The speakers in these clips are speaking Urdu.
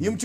20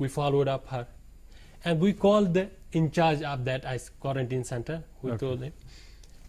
we followed up her and we called the in charge of that quarantine center. We told him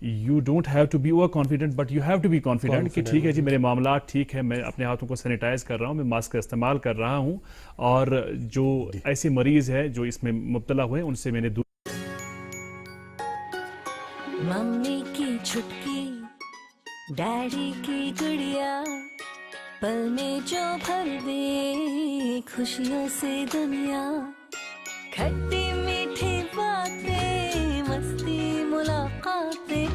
you don't have to be over confident but you have to be confident کہ ٹھیک ہے جی میرے معاملات ٹھیک ہے, میں اپنے ہاتھوں کو سینیٹائز کر رہا ہوں, میں ماسک کا استعمال کر رہا ہوں, اور جو ایسے مریض ہے جو اس میں مبتلا ہوئے ان سے میں نے ممی کی چھٹکی ڈیڈی کی گڑیا پل میں جو بھر دے خوشیوں سے دنیا کھٹی میٹھی باتیں مستی ملاقاتیں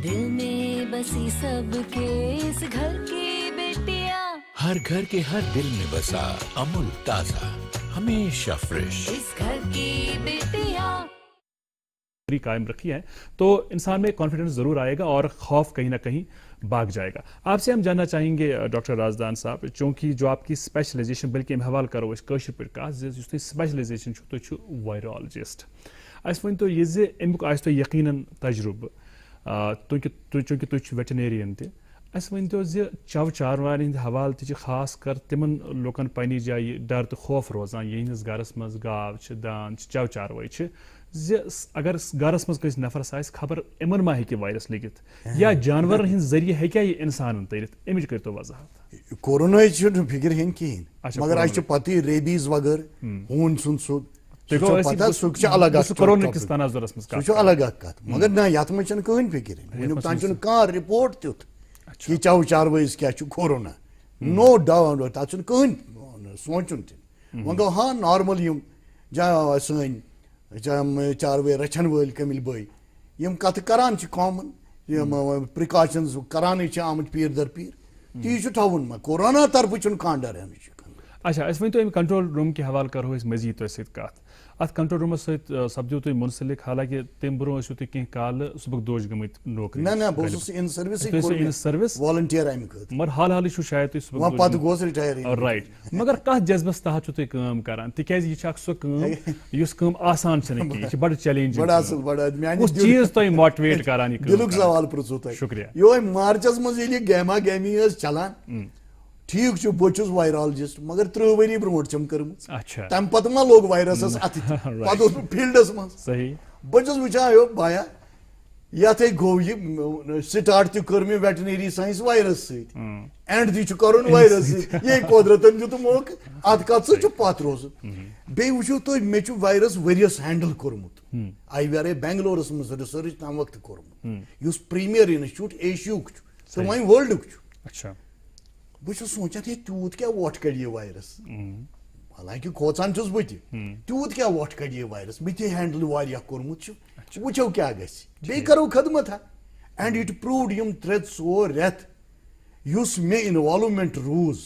دل میں بسی سب کے اس گھر کی بیٹیاں ہر گھر کے ہر دل میں بسا امول تازہ ہمیشہ فریش اس گھر کی بیٹیاں قائم رکھی ہے تو انسان میں کانفیڈنس ضرور آئے گا اور خوف کہیں نہ کہیں بھاگ جائے گا. آپ سے ہم جاننا چاہیں گے ڈاکٹر رازدان صاحب, چونکہ جو آپ کی سپیشلائزیشن بلکہ ہم حوالہ کرو اس کٲشِر پٲٹھۍ کتھ یُس تُہۍ سپیشلائزیشن چھُ تُہۍ چھِو وائرالجسٹ. اَسہِ ؤنۍتو یہِ زِ امیُک آسہِ تۄہہِ یقیناً تجربہٕ چوٗنٛکہِ تُہۍ چھِو ویٹنیرین تہِ, اَسہِ ؤنۍتو زِ چو چاروایَن ہٕنٛدِ حوالہٕ تہِ چھِ خاص کر تِمن لُکن پننہِ جایہِ ڈر تہٕ خوف روزان یِہنٛدِس گرس منٛز گاو چھِ داند چھِ چو چاروٲے چھِ زِ اگر گرس منٛز کٲنٛسہِ نفرس آسہِ خبر یِمن ما ہیٚکہِ وایرس لٔگِتھ یا جانورن ہٕنٛدِ ذٔریعہٕ ہیٚکیٛاہ یہِ انسانن تٔرِتھ, اَمِچ کٔرۍتو وضاحت. کورونا چھُنہٕ فِکر ہیٚنۍ کِہیٖنۍ مگر اَسہِ چھِ پتہٕ ریبیٖز وغٲرٕ ہوٗنۍ سُنٛد سُہ چھُ الگ اکھ کورونا کِس تناظرس منٛز سُہ چھُ الگ اکھ کتھ مگر نہ یتھ منٛز چھنہٕ کٕہٕنۍ فِکر وٕنیُک تام چھُنہٕ کانٛہہ رِپورٹ تیُتھ کہِ چو چاروٲیِس کیٛاہ چھُ کورونا, نو ڈاوُٹ تتھ چھُنہٕ کٕہٕنۍ سونٛچُن تہِ. وۄنۍ گوٚو ہاں نارمل یِم سٲنۍ چاروٲے رچھن وٲلۍ کٔمِل بٲے یِم کتھٕ کران چھِ کامن یِم پرٛکاشنز کرانٕے چھِ آمٕتۍ پیٖر در پیٖر تی چھُ تھاوُن ما کورونا طرفہٕ چھُنہٕ کانٛہہ ڈرنٕچ. اچھا أسۍ ؤنۍتو اَمہِ کنٹرول روٗم کہِ حوالہٕ کرو أسۍ مزیٖد تۄہہِ سۭتۍ کتھ. اتھ کنٹرول روٗمس سۭتۍ سپدیو تُہۍ مُنسلک حالانکہِ تمہِ برونٛہہ ٲسِو تُہۍ کینٛہہ کالہٕ صُبحُک دوش گٔمٕتۍ نوکری. نہ بہٕ اوسُس ان سٔروِس والنٹیر امہِ خٲطرٕ مگر حال حالٕے چھُو شاید تُہۍ وۄنۍ پتہٕ گوس رِٹایر. رایٹ مگر کتھ جذبس تحت چھُو تُہۍ کٲم کران تِکیازِ یہِ چھِ اکھ سۄ کٲم یُس کٲم آسان چھنہٕ کینٛہہ, یہِ چھِ بڑٕ چیلینجِنگ. بڑٕ اصل بڑٕ کُس چیٖز تۄہہِ ماٹِویٹ کران یہِ دِلُک سوال پرٛژھوٗ تۄہہِ. شُکریہ. یِہوے مارچس منٛز ییٚلہِ یہِ گیما گیمی ٲس چلان ٹھیٖک چھُ بہٕ چھُس وایرالجسٹ مگر 30 ؤری برونٛٹھ چھم کٔرمٕژ. اچھا تمہِ پتہٕ ما لوٚگ وایرسس اتھِ پتہٕ اوسُس بہٕ فیٖلڈس منٛز. صحیح. بہٕ چھُس وٕچھان یو بایا یتھ گوٚو یہِ سٹاٹ تہِ کٔر مےٚ ویٹنری ساینس وایرس سۭتۍ اینڈ تہِ چھُ کرُن وایرس سۭتۍ یے قۄدرتن دیُت موقعہٕ اتھ کتھ سۭتۍ چھُ پتھ روزُن. بیٚیہِ وٕچھِو تُہۍ مےٚ چھُ وایرس ؤریس ہینڈل کوٚرمُت IVRA بنگلورس منٛز رِسٲرٕچ تمہِ وقتہٕ کوٚرمُت یُس پریٖمیر انسٹِچوٗٹ ایشیُک چھُ تہٕ وۄنۍ وٲرلڈُک چھُ. اچھا بہٕ چھُس سونٛچان ہے تیوٗت کیٛاہ وۄٹھ کڑِ یہِ وایرس حالانکہِ کھوژان چھُس بہٕ تہِ تیوٗت کیٛاہ وۄٹھ کڑِ یہِ وایرس مےٚ تہِ ہینڈل واریاہ کوٚرمُت چھُ وٕچھو کیٛاہ گژھِ بیٚیہِ کرو خدمت ہا اینڈ اِٹ پروٗوڈ یِم 3-4 رٮ۪تھ یُس مےٚ اِنوالومینٹ روٗز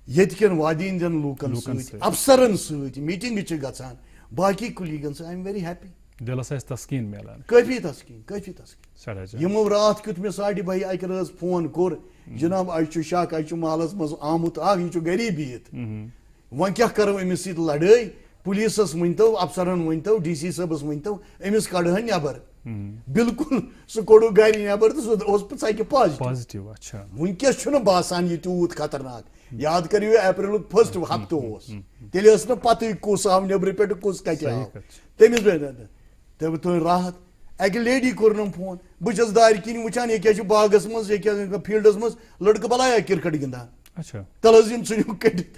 ییٚتہِ کٮ۪ن وادی ہٕنٛدٮ۪ن لوٗکن سۭتۍ افسرن سۭتۍ میٖٹنگہٕ چھِ گژھان باقٕے کُلیٖگن سۭتۍ آی ایم ویری ہیپی. دِلس آسہِ تسکیٖن میلان. کٲفی تسکیٖن. یِمو راتھ کیُتھ مےٚ 12:30 اکہِ رٲژ فون کوٚر جناب اَسہِ چھُ شک اَسہِ چھُ محلس منٛز آمُت اکھ یہِ چھُ گری بِہِتھ وۄنۍ کیٛاہ کرو أمِس سۭتۍ لڑٲے پُلیٖسس ؤنۍتو افسرن ؤنۍتو DC صٲبس ؤنۍتو أمِس کڑہن نٮ۪بر. بالکل سُہ کوٚڑُکھ گرِ نٮ۪بر تہٕ سُہ اوس ژکہِ پازٹِو. وٕنکیٚس چھُنہٕ باسان یہِ تیوٗت خطرناک. یاد کٔرِو اپریلُک 1st ہفتہٕ اوس تیٚلہِ ٲس نہٕ پتہٕ کُس آو نیٚبرٕ پٮ۪ٹھٕ کُس کتہِ آو تٔمِس تُہۍ راحت. اکہِ لیڈی کوٚرنم فون بہٕ چھس دارِ کِنۍ وٕچھان یہِ کیٛاہ چھُ باغس منٛز یہِ کیٛاہ فیٖلڈس منٛز لڑکہٕ بلایا کرکٹ گِنٛدان تل حظ یِم ژھٕنِو کٔڑِتھ.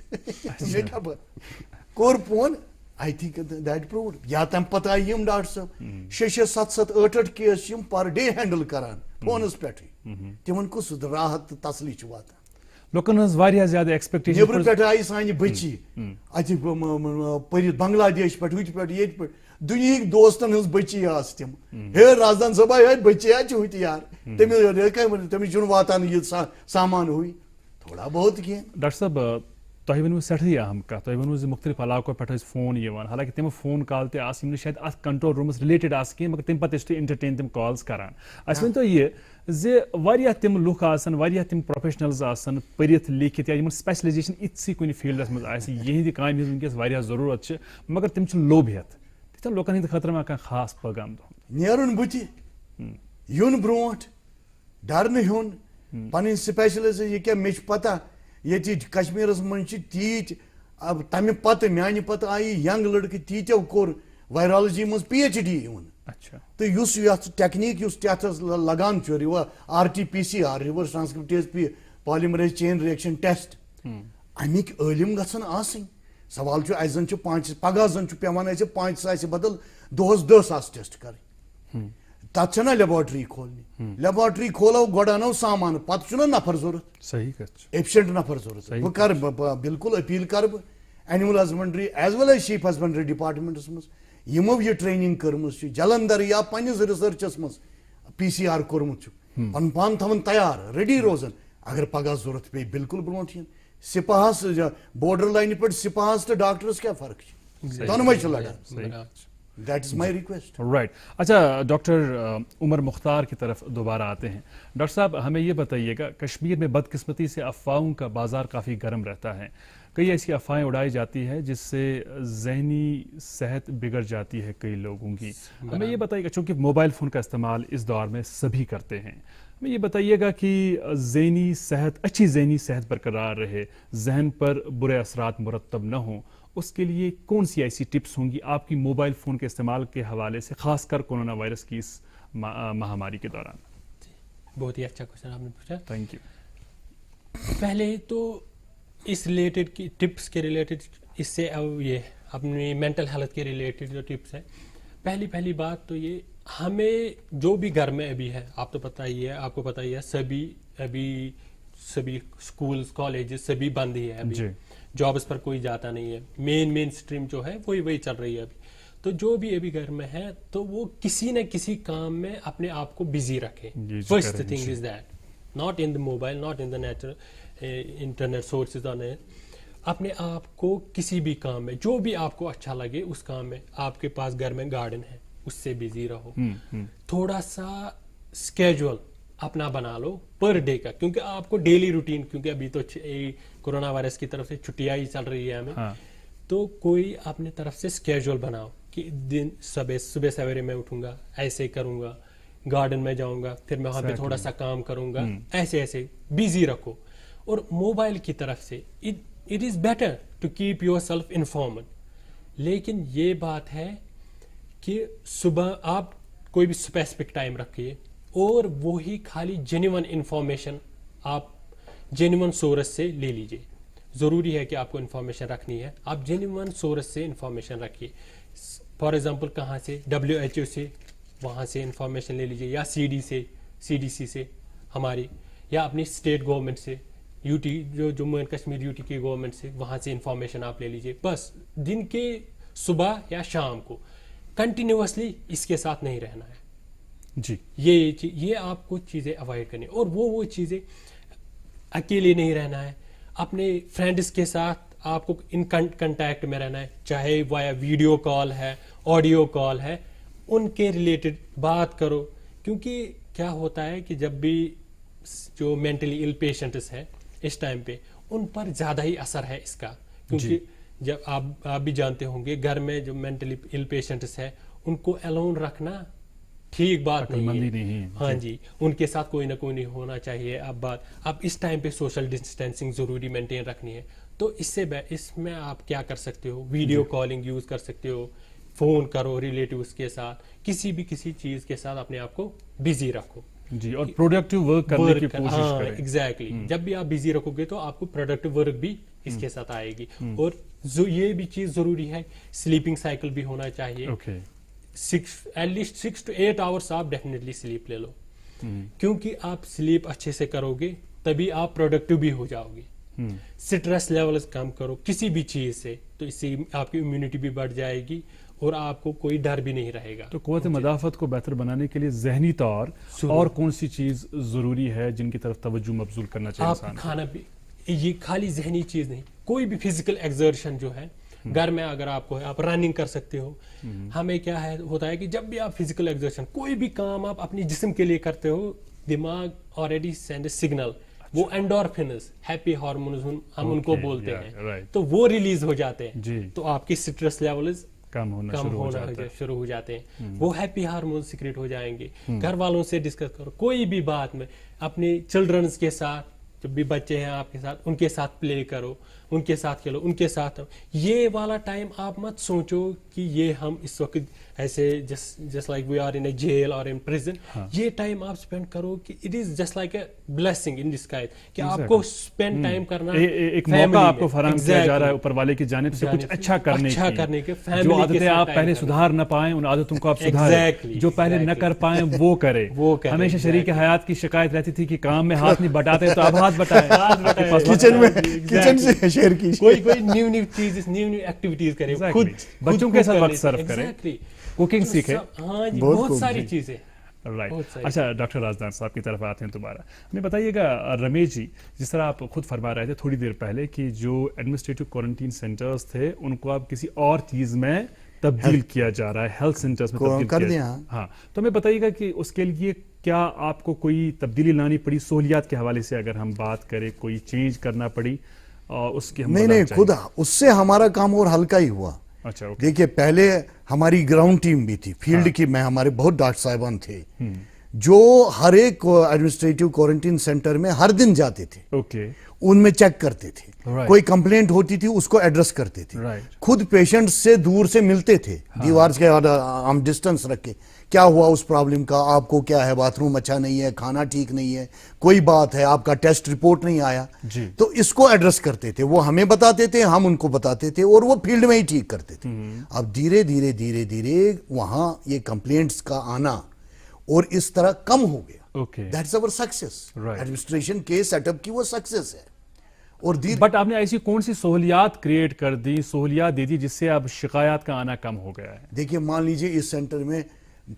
کوٚر فون آی تھنک دیٹ پروٗوڈ یا تمہِ پتہٕ آیہِ یِم ڈاکٹر صٲب 6-7 8 کیس چھِ یِم پر ڈے ہینڈل کران فونس پٮ۪ٹھٕے تِمن کُس راحت تہٕ تسلی چھُ واتان. لُکن ہٕنٛز واریاہ زیادٕ ایکسپیکٹیشن نیبرٕ پٮ۪ٹھٕ آیہِ سانہِ بٔچی اتہِ پٔرِتھ بنگلادیش پٮ۪ٹھ ہُتہِ پٮ۪ٹھ ییٚتہِ پٮ۪ٹھ دُنہِکۍ دوستن ہٕنٛز بٔچی آسہٕ تِم ہے رازدان صٲبا ہے بٔچی چھِ ہُتہِ یار تٔمِس چھُنہٕ واتان یہِ سامان ہوے تھوڑا بہت کینٛہہ. ڈاکٹر صٲب تۄہہِ ؤنوٕ سٮ۪ٹھٕے اہم کتھ تۄہہِ ؤنوٕ زِ مُختٔلِف علاقو پٮ۪ٹھ ٲسۍ فون یِوان حالانکہِ تِم فون کال تہِ آسہٕ یِم نہٕ شاید اتھ کنٹرول روٗمس رِلیٹِڈ آسہٕ کینٛہہ مگر تمہِ پتہٕ ٲسۍ تُہۍ انٹرٹین تِم کالز کران. اَسہِ ؤنۍتو یہِ زِ واریاہ تِم لُکھ آسن واریاہ تِم پروفیشنلز آسن پٔرِتھ لیکھِتھ یا یِمن سپیشلایزیشن یِتھسٕے کُنہِ فیٖلڈس منٛز آسہِ یِہنٛدِ کامہِ ہٕنٛز وٕنکیٚس واریاہ ضروٗرت چھِ مگر تِم چھِ لوٚب ہٮ۪تھ تِتھٮ۪ن لُکن ہٕنٛدِ خٲطرٕ ما کانٛہہ خاص پیغام دِیُن. نیرُن بٕتھِ یُن برونٛٹھ ڈرنہٕ ہیوٚن پنٕنۍ سپیشلایزیشن یہِ کیٛاہ مےٚ چھِ پتہ ییٚتہِ کشمیٖرس منٛز چھِ تیٖتۍ تمہِ پتہٕ میانہِ پتہٕ آیہِ ینگ لڑکہٕ تیٖتیو کوٚر وایرالجی منٛز PhD یِوان اچھا تو یُس یتھ ٹیکنیک یُس تتھ لگان چھُ RT-PCR reverse transcriptase polymerase chain reaction test امیک علم گژھن آسٕنۍ. سوال چھُ اسہِ زن چھُ پگہہ زن چھُ پیوان اسہِ 5 ساسہِ بدل دۄہس 10 ساس ٹیسٹ کرٕنۍ. تتھ چھنا لیبارٹری کھولنہِ. لیبارٹری کھولو گۄڈٕ انو سامان پتہٕ چھُنہ نفر ضوٚرتھ, صحیح کتھ ایفیشنٹ نفر ضوٚرتھ. بہٕ کرٕ بالکل اپیل کرٕ بہٕ animal husbandry as well as sheep husbandry departments منٛز یِمو یہِ ٹریننگ کٔرمٕژ چھِ جلندر یا پننِس رِسرچس منٛز PCR کوٚرمُت چھُ پنُن پان تھاوان تیار ریڈی روزان اگر پگہہ ضوٚرتھ پیٚیہِ بالکل برونٛٹھ یِن. سپاہس بارڈر لائنہِ پٮ۪ٹھ سپاہس تہٕ ڈاکٹرس کیٛاہ فرق چھِ دۄنوَے چھِ لڑان. That is my request. Right. اچھا ڈاکٹر عمر مختار کی طرف دوبارہ آتے ہیں. ڈاکٹر صاحب ہمیں یہ بتائیے گا, کشمیر میں بدقسمتی سے افواہوں کا بازار کافی گرم رہتا ہے. کئی ایسی افواہیں اڑائی جاتی ہے جس سے ذہنی صحت بگڑ جاتی ہے کئی لوگوں کی. ہمیں یہ بتائیے گا, چونکہ موبائل فون کا استعمال اس دور میں سبھی کرتے ہیں, ہمیں یہ بتائیے گا کہ اچھی ذہنی صحت برقرار رہے, ذہن پر برے اثرات مرتب نہ ہوں, اس کے لیے کون سی ایسی ٹپس ہوں گی آپ کی موبائل فون کے استعمال کے حوالے سے, خاص کر کورونا وائرس کی اس مہاماری کے دوران؟ بہت ہی اچھا کوشچن آپ نے پوچھا. Thank you. پہلے تو اس ریلیٹڈ کی ٹپس کے ریلیٹڈ اس سے یہ اپنی مینٹل ہیلتھ کے ریلیٹڈ جو ٹپس ہیں, پہلی بات تو یہ ہمیں جو بھی گھر میں ابھی ہے, آپ کو پتہ ہی ہے سبھی اسکولز کالجز سبھی بند ہی ہے ابھی, جابس پر کوئی جاتا نہیں ہے, مین اسٹریم جو ہے وہی چل رہی ہے ابھی. تو جو بھی ابھی گھر میں ہے تو وہ کسی نہ کسی کام میں اپنے آپ کو بزی رکھے. First thing is that, not in the mobile, not in the natural internet sources on it. اپنے آپ کو کسی بھی کام میں جو بھی آپ کو اچھا لگے اس کام میں, آپ کے پاس گھر میں گارڈن ہے اس سے بزی رہو. تھوڑا سا اسکیجول اپنا بنا لو پر ڈے کا, کیونکہ آپ کو ڈیلی روٹین, کیونکہ ابھی تو کورونا وائرس کی طرف سے چھٹیاں ہی چل رہی ہے ہمیں, تو کوئی اپنے طرف سے اسکیجول بناؤ کہ دن صبح سویرے میں اٹھوں گا, ایسے کروں گا, گارڈن میں جاؤں گا, پھر میں وہاں پہ تھوڑا سا کام کروں گا, ایسے بزی رکھو. اور موبائل کی طرف سے it is better to keep yourself informed, لیکن یہ بات ہے کہ صبح آپ کوئی بھی اسپیسیفک ٹائم رکھیے اور وہی خالی جینیون انفارمیشن آپ جینیون سورس سے لے لیجیے. ضروری ہے کہ آپ کو انفارمیشن رکھنی ہے, آپ جینیون سورس سے انفارمیشن رکھیے. فار ایگزامپل کہاں سے, WHO سے, وہاں سے انفارمیشن لے لیجیے, یا CDC سے ہماری, یا اپنی اسٹیٹ گورنمنٹ سے, UT جو جموں اینڈ کشمیر UT کی گورنمنٹ سے, وہاں سے انفارمیشن آپ لے لیجیے. بس دن کے صبح یا شام کو کنٹینیوسلی اس کے ساتھ نہیں رہنا ہے. جی, یہ آپ کو چیزیں اوائڈ کرنی, اور وہ چیزیں اکیلے نہیں رہنا ہے, اپنے فرینڈس کے ساتھ آپ کو ان کنٹیکٹ میں رہنا ہے, چاہے وایا ویڈیو کال ہے, آڈیو کال ہے, ان کے ریلیٹڈ بات کرو. کیونکہ کیا ہوتا ہے کہ جب بھی جو مینٹلی ال پیشنٹس ہیں اس ٹائم پہ ان پر زیادہ ہی اثر ہے اس کا, کیونکہ جب آپ بھی جانتے ہوں گے گھر میں جو مینٹلی ال پیشنٹس ہیں ان کو الون رکھنا ٹھیک بات نہیں ہے. ہاں جی, ان کے ساتھ کوئی نہ کوئی نہیں ہونا چاہیے. اب اس ٹائم پہ سوشل ڈسٹینسنگ ضروری مینٹین رکھنی ہے. تو اس میں آپ کیا کر سکتے ہو, ویڈیو کالنگ یوز کر سکتے ہو, فون کرو ریلیٹیوز کے ساتھ, کسی چیز کے ساتھ اپنے آپ کو بزی رکھو. جی, اور پروڈکٹیو ورک کرنے کی کوشش کریں. ایگزیکٹلی, جب بھی آپ بزی رکھو گے تو آپ کو پروڈکٹیو ورک بھی اس کے ساتھ آئے گی. اور یہ بھی چیز ضروری ہے, سلیپنگ سائیکل بھی ہونا چاہیے. ایٹ لیسٹ 6 to 8 hours آپ ڈیفینیٹلی سلیپ لے لو, کیونکہ آپ سلیپ اچھے سے کرو گے تبھی آپ پروڈکٹیو بھی ہو جاؤ گے. سٹریس لیولز کم کرو کسی بھی چیز سے, تو اس سے آپ کی امیونٹی بھی بڑھ جائے گی اور آپ کو کوئی ڈر بھی نہیں رہے گا. تو قوت مدافعت کو بہتر بنانے کے لیے ذہنی طور اور کون سی چیز ضروری ہے جن کی طرف توجہ مبذول کرنا چاہیے انسان؟ آپ کھانا بھی, یہ خالی ذہنی چیز نہیں, کوئی بھی فزیکل ایکزرشن جو ہے گھر میں اگر آپ کو ہے, آپ رننگ کر سکتے ہو. ہمیں کیا ہے ہوتا ہے کہ جب بھی آپ فزیکل ایکزرشن کوئی بھی کام آپ اپنے جسم کے لیے کرتے ہو, دماغ آلریڈی سینڈ سگنل, وہ اینڈورفنز, ہیپی ہارمونز ہم ان کو بولتے ہیں, تو وہ ریلیز ہو جاتے ہیں. تو آپ کی سٹریس لیولز کم ہونا شروع ہو جاتے ہیں, وہ ہیپی ہارمون سیکریٹ ہو جائیں گے. گھر والوں سے ڈسکس کرو کوئی بھی بات میں, اپنے چلڈرنز کے ساتھ, جب بھی بچے ہیں آپ کے ساتھ ان کے ساتھ پلے کرو, ان کے ساتھ کھیلو، ان کے ساتھ یہ والا ٹائم آپ مت سوچو کہ یہ ہم اس وقت ایسے just like we are in a jail اور ان پریزن. یہ ٹائم آپ اسپینڈ کرو کہ it is just like a blessing in disguise کہ آپ کو اسپینڈ ٹائم کرنا ایک موقع آپ کو فراہم کیا جا رہا ہے اوپر والے کی جانب سے کچھ اچھا کرنے کی. جو عادتیں آپ پہلے سدھار نہ پائیں ان عادتوں کو آپ سدھاریں، جو پہلے نہ کر پائیں وہ کریں. ہمیشہ شریک حیات کی شکایت رہتی تھی کہ کام میں ہاتھ نہیں بٹاتے تو اب ہاتھ بٹائیں، کچن سے شیئر کی کوئی نیو چیز نیو ایکٹیویٹیز کریں، خود بچوں کے ساتھ وقت صرف کریں، کوکنگ سیکھیں. ہاں جی بہت ساری چیزیں. رائٹ. اچھا ڈاکٹر رازدان صاحب کی طرف آتے ہیں دوبارہ. ہمیں بتائیے گا رمیش جی، جس طرح آپ خود فرما رہے تھے تھوڑی دیر پہلے کہ جو ایڈمنسٹریٹو کوارنٹین سینٹرز تھے ان کو اب کسی اور چیز میں تبدیل کیا جا رہا ہے، ہیلتھ سینٹرز میں تبدیل کر دیا. ہاں تو ہمیں بتائیے گا کہ اس کے لیے کیا آپ کو کوئی تبدیلی لانی پڑی سہولیات کے حوالے سے؟ اگر ہم بات کریں کوئی چینج کرنا پڑی اور اس کی نہیں خود اس سے ہمارا کام اور ہلکا ہی ہوا. اچھا دیکھیے پہلے ہماری گراؤنڈ ٹیم بھی تھی، فیلڈ کی میں ہمارے بہت ڈاکٹر صاحبان تھے جو ہر ایک ایڈمنسٹریٹو کوارنٹین سینٹر میں ہر دن جاتے تھے. اوکے. ان میں چیک کرتے تھے، کوئی کمپلینٹ ہوتی تھی اس کو ایڈریس کرتے تھے، خود پیشنٹ سے دور سے ملتے تھے، دیوار کے ہم ڈسٹنس رکھ کے کیا ہوا اس پرابلم کا، آپ کو کیا ہے، باتھ روم اچھا نہیں ہے، کھانا ٹھیک نہیں ہے، کوئی بات ہے، آپ کا ٹیسٹ رپورٹ نہیں آیا، تو اس کو ایڈریس کرتے تھے. وہ ہمیں بتاتے تھے، ہم ان کو بتاتے تھے اور وہ فیلڈ میں ہی ٹھیک کرتے تھے. اب دھیرے دھیرے دھیرے دھیرے وہاں یہ کمپلینٹس کا آنا اور اس طرح کم ہو گیا. دیٹس اور سکسیس، ایڈمنسٹریشن کے سیٹ اپ کی وہ سکسیس ہے. اور بٹ آپ نے ایسی کون سی سہولیات کریٹ کر دی، سہولیات دے دی جس سے اب شکایات کا آنا کم ہو گیا ہے؟ دیکھیے مان لیجئے اس سینٹر میں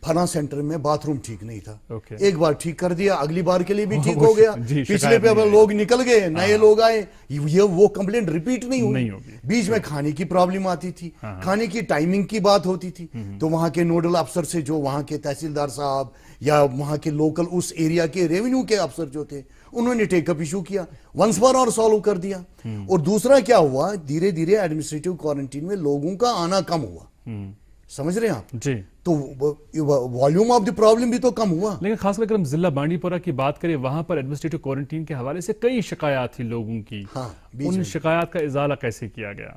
فلاں سینٹر میں باتھ روم ٹھیک نہیں تھا، ایک بار ٹھیک کر دیا، اگلی بار کے لیے بھی ٹھیک ہو گیا، پچھلے پہ لوگ نکل گئے، نئے لوگ آئے، یہ وہ کمپلینٹ ریپیٹ نہیں ہوگی. بیچ میں کھانے کی پرابلم آتی تھی، کھانے کی ٹائمنگ کی بات ہوتی تھی، تو وہاں کے نوڈل افسر سے جو وہاں کے تحصیلدار صاحب یا وہاں کے لوکل اس ایریا کے ریونیو کے افسر جو تھے انہوں نے ٹیک اپ ایشو کیا، ونس فار اور سالو کر دیا. اور دوسرا کیا ہوا، دھیرے دھیرے ایڈمنسٹریٹو کوارنٹین میں لوگوں کا آنا کم ہوا. سمجھ رہے ہیں آپ؟ جی. تو والیوم آف دی پرابلم بھی تو کم ہوا. لیکن خاص کر ہم ضلع بانڈی پورہ کی بات کریں، وہاں پر ایڈمنسٹریٹو کوارنٹین کے حوالے سے کئی شکایات تھی لوگوں کی. ان شکایات کا ازالہ کیسے کیا گیا؟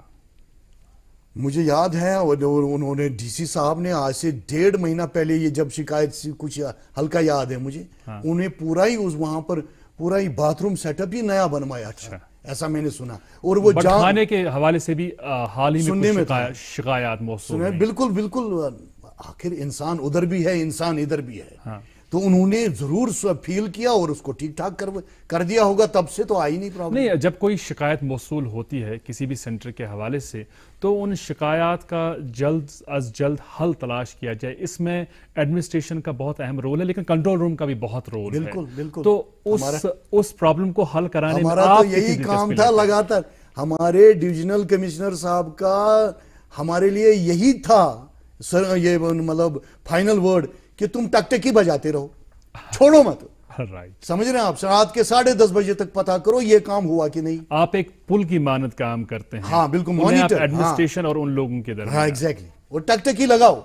مجھے یاد ہے انہوں نے ڈی سی صاحب نے آج سے 1.5 مہینہ پہلے یہ جب شکایت سے کچھ ہلکا یاد ہے مجھے، انہیں پورا ہی وہاں پر پورا ہی باتھ روم سیٹ اپ ہی نیا بنوایا تھا، ایسا میں نے سنا. اور وہ کھانے کے حوالے سے بھی حال ہی میں شکایات موصول ہیں. بالکل بالکل، آخر انسان ادھر بھی ہے، انسان ادھر بھی ہے. تو انہوں نے ضرور فیل کیا اور اس کو ٹھیک ٹھاک کر دیا ہوگا، تب سے تو آئی نہیں پرابلم. نہیں، جب کوئی شکایت موصول ہوتی ہے کسی بھی سینٹر کے حوالے سے تو ان شکایات کا جلد از جلد حل تلاش کیا جائے. اس میں ایڈمنسٹریشن کا بہت اہم رول ہے، لیکن کنٹرول روم کا بھی بہت رول ہے. بالکل بالکل. تو اس پرابلم کو حل کرانے میں ہمارا تو یہی کام تھا لگاتار. ہمارے ڈویژنل کمشنر صاحب کا ہمارے لیے یہی تھا سر، یہ مطلب فائنل ورڈ کہ تم ٹک ٹک ہی بجاتے رہو، چھوڑو مت. سمجھ رہے ہیں آپ؟ رات کے 10:30 بجے تک پتا کرو یہ کام ہوا کہ نہیں. آپ ایک پل کی مانند کام کرتے ہیں. ہاں بالکل، مانیٹر ایڈمنسٹریشن اور ان لوگوں کے درمیان. ہاں ایگزیکٹلی، اور ٹک ٹک ہی لگاؤ.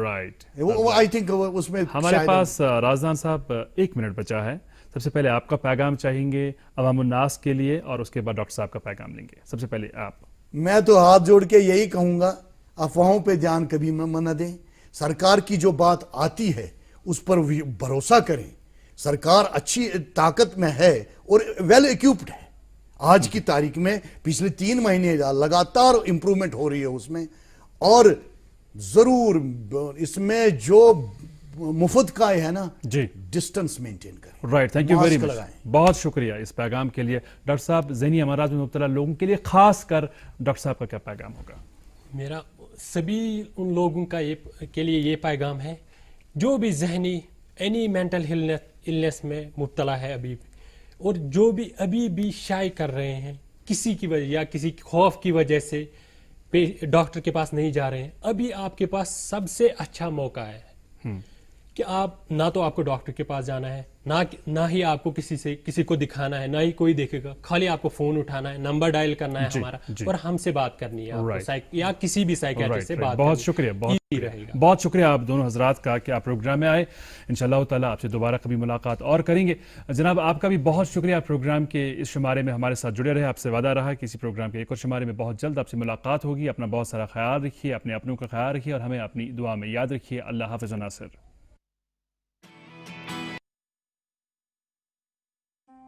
رائٹ. آئی تھنک اس میں ہمارے پاس رازدان صاحب 1 منٹ بچا ہے. سب سے پہلے آپ کا پیغام چاہیں گے عوام الناس کے لیے اور اس کے بعد ڈاکٹر صاحب کا پیغام لیں گے. سب سے پہلے آپ. میں تو ہاتھ جوڑ کے یہی کہوں گا، افواہوں پہ دھیان کبھی نہ دیں. سرکار کی جو بات آتی ہے اس پر بھروسہ کریں. سرکار اچھی طاقت میں ہے اور ویل ایکوپڈ ہے. آج کی تاریخ میں پچھلے 3 مہینے لگاتار امپرومنٹ ہو رہی ہے اس میں. اور ضرور اس میں جو مفت کا ہے نا، جی، ڈسٹنس مینٹین کریں. Right. Thank you very much. بہت شکریہ اس پیغام کے لیے. ڈاکٹر صاحب، ذہنی امراض میں مبتلا لوگوں کے لیے خاص کر ڈاکٹر صاحب کا کیا پیغام ہوگا؟ میرا سبھی ان لوگوں کے لیے یہ پیغام ہے جو بھی ذہنی اینی مینٹل النس میں مبتلا ہے ابھی، اور جو بھی ابھی بھی شائع کر رہے ہیں کسی کی وجہ یا کسی خوف کی وجہ سے ڈاکٹر کے پاس نہیں جا رہے ہیں، ابھی آپ کے پاس سب سے اچھا موقع ہے کہ آپ نہ تو آپ کو ڈاکٹر کے پاس جانا ہے, نہ ہی آپ کو کسی کو دکھانا ہے, نہ ہی کوئی دیکھے گا, خالی آپ کو فون اٹھانا ہے, نمبر ڈائل کرنا ہے ہمارا, اور ہم سے بات کرنی ہے آپ کو, یا کسی بھی سائیکیٹرسٹ سے بات. بہت شکریہ, بہت شکریہ آپ دونوں حضرات کا کہ آپ پروگرام میں آئے. انشاءاللہ تعالیٰ آپ سے دوبارہ کبھی ملاقات اور کریں گے. جناب آپ کا بھی بہت شکریہ پروگرام کے اس شمارے میں ہمارے ساتھ جڑے رہے. آپ سے وعدہ رہا کہ اسی پروگرام کے ایک اور شمارے میں بہت جلد آپ سے ملاقات ہوگی. اپنا بہت سارا خیال رکھیے, اپنے اپنوں کا خیال رکھیے, اور ہمیں اپنی دعا میں یاد رکھیے. اللہ حافظ ناصر.